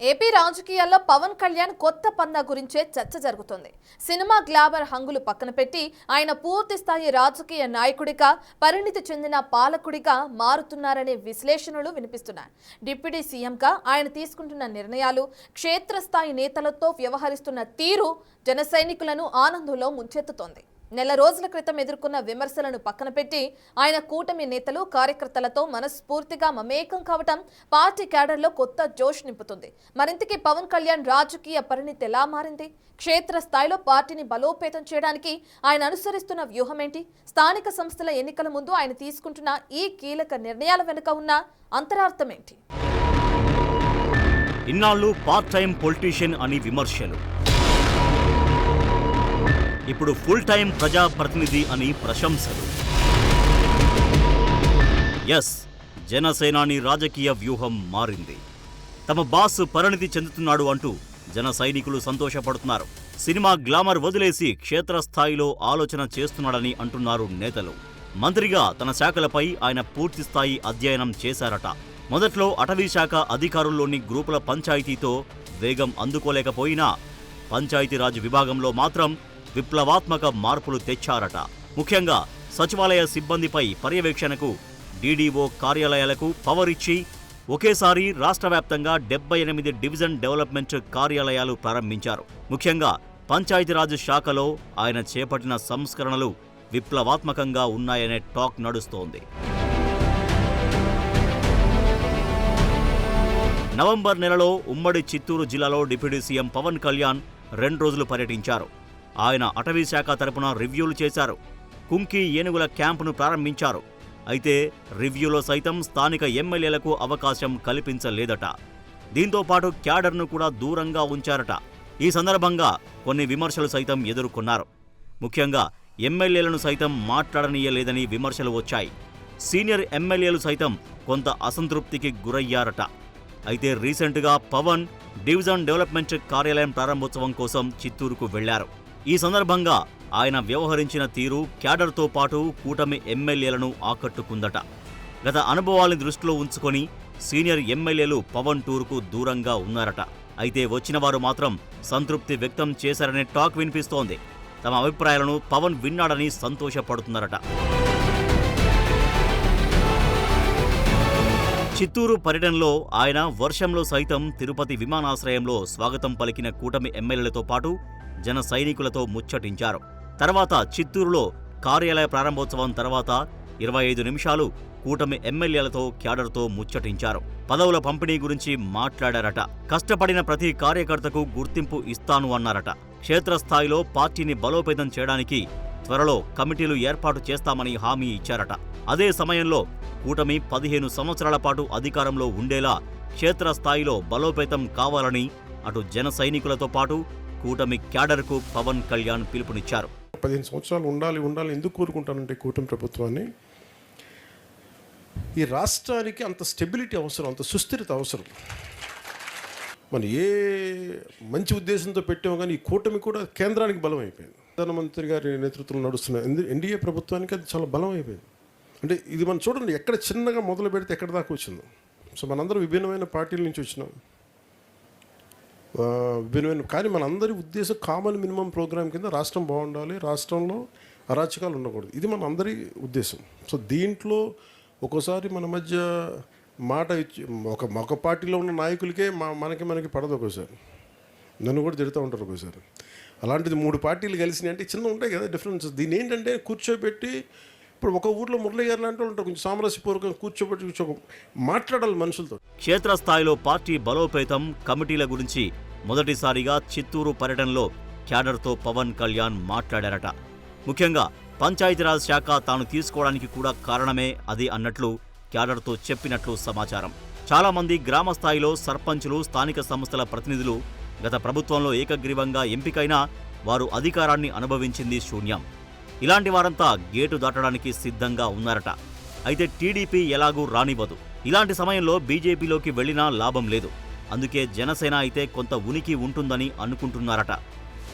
AP రాజకీయాల్లో పవన్ కళ్యాణ్ కొత్త పందా గురించే చర్చ జరుగుతుంది. సినిమా గ్లామర్ హంగులు పక్కన పెట్టి ఆయన పూర్తి స్థాయి రాజకీయ నాయకుడిగా, పరిణితి చెందిన పాలకుడిగా మారుతున్నారనే విశ్లేషణలు వినిపిస్తున్నాయి. డిప్యూటీ సీఎంగా ఆయన తీసుకుంటున్న నిర్ణయాలు, క్షేత్రస్థాయి నేతలతో వ్యవహరిస్తున్న తీరు జన సైనికులను ఆనందంలో ముంచెత్తుతోంది. నెల రోజుల క్రితం ఎదుర్కొన్న విమర్శలను పక్కన పెట్టి ఆయన కూటమి నేతలు, కార్యకర్తలతో మనస్ఫూర్తిగా మమేకం కావటం పార్టీ క్యాడర్లో కొత్త జోష్ నింపుతుంది. మరింతకీ పవన్ కళ్యాణ్ రాజకీయ పరిణితి ఎలా మారింది? క్షేత్రస్థాయిలో పార్టీని బలోపేతం చేయడానికి ఆయన అనుసరిస్తున్న వ్యూహం ఏంటి? స్థానిక సంస్థల ఎన్నికల ముందు ఆయన తీసుకుంటున్న ఈ కీలక నిర్ణయాల వెనుక ఉన్న అంతరార్థం ఏంటి? ఇన్నాళ్ళు పార్ట్ టైం పొలిటీషియన్ అని విమర్శలు, ఇప్పుడు ఫుల్ టైం ప్రజాప్రతినిధి అని ప్రశంసలు. ఎస్, జనసేనాని రాజకీయ వ్యూహం మారింది. తమ బాస్ పరిణితి చెందుతున్నాడు అంటూ జన సైనికులు సంతోషపడుతున్నారు. సినిమా గ్లామర్ వదిలేసి క్షేత్రస్థాయిలో ఆలోచన చేస్తున్నాడని అంటున్నారు నేతలు. మంత్రిగా తన శాఖలపై ఆయన పూర్తిస్థాయి అధ్యయనం చేశారట. మొదట్లో అటవీ శాఖ అధికారుల్లోని గ్రూపుల పంచాయతీతో వేగం అందుకోలేకపోయినా పంచాయతీరాజ్ విభాగంలో మాత్రం విప్లవాత్మక మార్పులు తెచ్చారట. ముఖ్యంగా సచివాలయ సిబ్బందిపై పర్యవేక్షణకు డీడీఓ కార్యాలయాలకు పవర్ ఇచ్చి ఒకేసారి రాష్ట్ర వ్యాప్తంగా 78 డివిజన్ డెవలప్మెంట్ కార్యాలయాలు ప్రారంభించారు. ముఖ్యంగా పంచాయతీరాజ్ శాఖలో ఆయన చేపట్టిన సంస్కరణలు విప్లవాత్మకంగా ఉన్నాయనే టాక్ నడుస్తోంది. నవంబర్ నెలలో ఉమ్మడి చిత్తూరు జిల్లాలో డిప్యూటీ సీఎం పవన్ కళ్యాణ్ 2 రోజులు పర్యటించారు. ఆయన అటవీ శాఖ తరపున రివ్యూలు చేశారు. కుంకి ఏనుగుల క్యాంపును ప్రారంభించారు. అయితే రివ్యూలో సైతం స్థానిక ఎమ్మెల్యేలకు అవకాశం కల్పించలేదట. దీంతో పాటు క్యాడర్ను కూడా దూరంగా ఉంచారట. ఈ సందర్భంగా కొన్ని విమర్శలు సైతం ఎదుర్కొన్నారు. ముఖ్యంగా ఎమ్మెల్యేలను సైతం మాట్లాడనీయలేదని విమర్శలు వచ్చాయి. సీనియర్ ఎమ్మెల్యేలు సైతం కొంత అసంతృప్తికి గురయ్యారట. అయితే రీసెంట్గా పవన్ డివిజన్ డెవలప్మెంట్ కార్యాలయం ప్రారంభోత్సవం కోసం చిత్తూరుకు వెళ్లారు. ఈ సందర్భంగా ఆయన వ్యవహరించిన తీరు క్యాడర్తో పాటు కూటమి ఎమ్మెల్యేలను ఆకట్టుకుందట. గత అనుభవాల్ని దృష్టిలో ఉంచుకొని సీనియర్ ఎమ్మెల్యేలు పవన్ టూర్కు దూరంగా ఉన్నారట. అయితే వచ్చిన వారు మాత్రం సంతృప్తి వ్యక్తం చేశారనే టాక్ వినిపిస్తోంది. తమ అభిప్రాయాలను పవన్ విన్నాడని సంతోషపడుతున్నారట. చిత్తూరు పర్యటనలో ఆయన వర్షంలో సైతం తిరుపతి విమానాశ్రయంలో స్వాగతం పలికిన కూటమి ఎమ్మెల్యేలతో పాటు జన సైనికులతో ముచ్చటించారు. తర్వాత చిత్తూరులో కార్యాలయ ప్రారంభోత్సవం తర్వాత 25 నిమిషాలు కూటమి ఎమ్మెల్యేలతో క్యాడర్తో ముచ్చటించారు. పదవుల పంపిణీ గురించి మాట్లాడారట. కష్టపడిన ప్రతి కార్యకర్తకు గుర్తింపు ఇస్తాను అన్నారట. క్షేత్రస్థాయిలో పార్టీని బలోపేతం చేయడానికి త్వరలో కమిటీలు ఏర్పాటు చేస్తామని హామీ ఇచ్చారట. అదే సమయంలో కూటమి 15 సంవత్సరాల పాటు అధికారంలో ఉండేలా క్షేత్రస్థాయిలో బలోపేతం కావాలని అటు జన సైనికులతో పాటు కూటమి క్యాడర్కు పవన్ కళ్యాణ్ పిలుపునిచ్చారు. 15 సంవత్సరాలు ఉండాలి ఎందుకు కోరుకుంటానంటే కూటమి ప్రభుత్వాన్ని, ఈ రాష్ట్రానికి అంత స్టెబిలిటీ అవసరం, అంత సుస్థిరత అవసరం. మనం ఏ మంచి ఉద్దేశంతో పెట్టామో కానీ ఈ కూటమి కూడా కేంద్రానికి బలం అయిపోయింది. ప్రధానమంత్రి గారి నేతృత్వంలో నడుస్తున్న ఎన్డీఏ ప్రభుత్వానికి అది చాలా బలం అయిపోయింది. అంటే ఇది మనం చూడండి, ఎక్కడ చిన్నగా మొదలు పెడితే ఎక్కడ దాకా వచ్చిందో. సో మనందరం విభిన్నమైన పార్టీల నుంచి వచ్చినాం, విభిన్నమైన, కానీ మనందరి ఉద్దేశం కామన్ మినిమం ప్రోగ్రామ్ కింద రాష్ట్రం బాగుండాలి, రాష్ట్రంలో అరాచకాలు ఉండకూడదు. ఇది మన అందరి ఉద్దేశం. సో దీంట్లో ఒక్కోసారి మన మధ్య మాట ఇచ్చి ఒక పార్టీలో ఉన్న నాయకులకే మనకి పడదు. ఒక్కోసారి నన్ను కూడా తిడుతూ ఉంటారు ఒక్కోసారి. అలాంటిది 3 పార్టీలు కలిసినాయి అంటే చిన్న ఉంటాయి కదా డిఫరెన్స్. దీని ఏంటంటే కూర్చోబెట్టి, ఇప్పుడు ఒక ఊర్లో మురళి గారు లాంటి ఉంటారు, కొంచెం సామరస్యపూర్వకంగా కూర్చోబెట్టి మాట్లాడాలి మనుషులతో. క్షేత్రస్థాయిలో పార్టీ బలోపేతం, కమిటీల గురించి మొదటిసారిగా చిత్తూరు పర్యటనలో క్యాడర్తో పవన్ కళ్యాణ్ మాట్లాడారట. ముఖ్యంగా పంచాయతీరాజ్ శాఖ తాను తీసుకోవడానికి కూడా కారణమే అది అన్నట్లు క్యాడర్తో చెప్పినట్లు సమాచారం. చాలామంది గ్రామ స్థాయిలో సర్పంచులు, స్థానిక సంస్థల ప్రతినిధులు గత ప్రభుత్వంలో ఏకగ్రీవంగా ఎంపికైనా వారు అధికారాన్ని అనుభవించింది శూన్యం. ఇలాంటి వారంతా గేటు దాటడానికి సిద్ధంగా ఉన్నారట. అయితే టీడీపీ ఎలాగూ రానివ్వదు. ఇలాంటి సమయంలో బీజేపీలోకి వెళ్లినా లాభం లేదు. అందుకే జనసేన అయితే కొంత ఉనికి ఉంటుందని అనుకుంటున్నారట.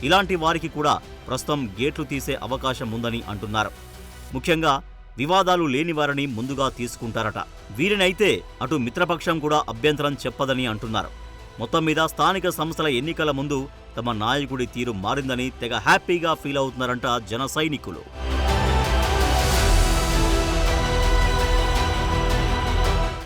ఇలాంటి వారికి కూడా ప్రస్తుతం గేట్లు తీసే అవకాశం ఉందని అంటున్నారు. ముఖ్యంగా వివాదాలు లేనివారని ముందుగా తీసుకుంటారట. వీరినైతే అటు మిత్రపక్షం కూడా అభ్యంతరం చెప్పదని అంటున్నారు. మొత్తం మీద స్థానిక సంస్థల ఎన్నికల ముందు తమ నాయకుడి తీరు మారిందని తెగ హ్యాపీగా ఫీల్ అవుతున్నారంట జన సైనికులు.